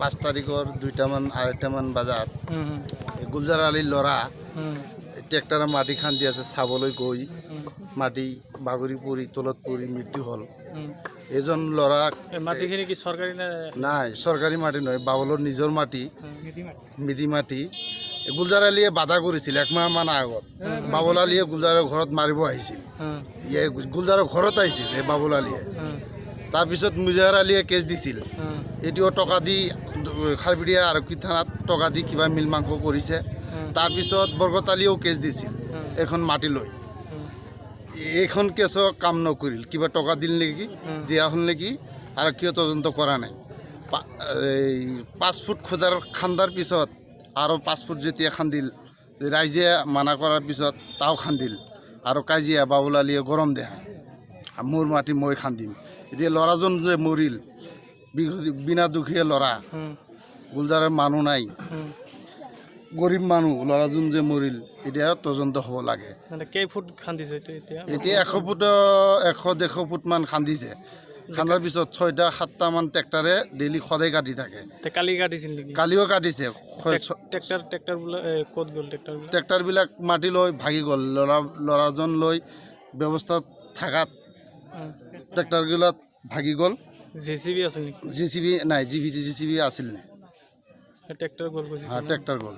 5 তাৰিখৰ 2টামান 2:30মান বজাত গুলজাৰ আলীৰ ল'ৰা ট্ৰেক্টৰে মাটি খান্দি আছে চাবলৈ গৈ মাটি বাগৰি পৰি তলত পৰি মৃত্যু হ'ল। এজন ল'ৰাক মাটিখিনি কি চৰকাৰী নাই চৰকাৰী মাটি নহয়, বাবুলৰ নিজৰ মাটি, মিদি মাটি। গুলজাৰ আলীয়ে বাধা কৰিছিল 1 মাহমান আগত। বাবুল আলীয়ে গুলজাৰৰ ঘৰত মাৰিব আহিছিল, গুলজাৰৰ ঘৰত আহিছিল এই বাবুল আলীয়ে। তাৰপিছত মুজাহাৰ আলীয়ে কেছ দিছিল, এতিয়াও টকা দি খাৰপিটিয়া আৰক্ষী থানাত টকা দি কিবা মিল মাংস কৰিছে। তাৰপিছত বৰগত আলীয়েও কেছ দিছিল এখন মাটি লৈ। এইখন কেছৰ কাম নকৰিল, কিবা টকা দিল নেকি, দিয়া হ'ল নেকি, আৰক্ষীয়ে তদন্ত কৰা নাই। 5 ফুট খান্দাৰ পিছত আৰু 5 ফুট যেতিয়া খান্দিল, ৰাইজে মানা কৰাৰ পিছত তাও খান্দিল আৰু কাজিয়া। বাবুল আলীয়ে গৰম দেখায়, মোৰ মাটি মই খান্দিম। এতিয়া ল'ৰাজন যে মৰিল, বিনা দুখীয়া ল'ৰা, গুলজাৰৰ মানুহ নাই, গৰীব মানুহ, ল'ৰাজন যে মৰিল, এতিয়া তদন্ত হ'ব লাগে। কেই ফুট খান্দিছে এতিয়া 100 ফুট 100-150 ফুটমান খান্দিছে। খান্দাৰ পিছত 6টা-7টামান ট্ৰেক্টৰে ডেইলি সদায় কাটি থাকে। কালি কাটিছিল নেকি? কালিও কাটিছে। ট্ৰেক্টৰবিলাক মাটি লৈ ভাগি গ'ল। ল'ৰাজন লৈ ব্যৱস্থা থাকাত ট্ৰেক্টৰবিলাক ভাগি গ'ল। জেচিবি আছিল নেকি? জেচিবি নাই, জেচিবি আছিল নে? ট্ৰেক্টৰ গ'ল। ট্ৰেক্টৰ গ'ল।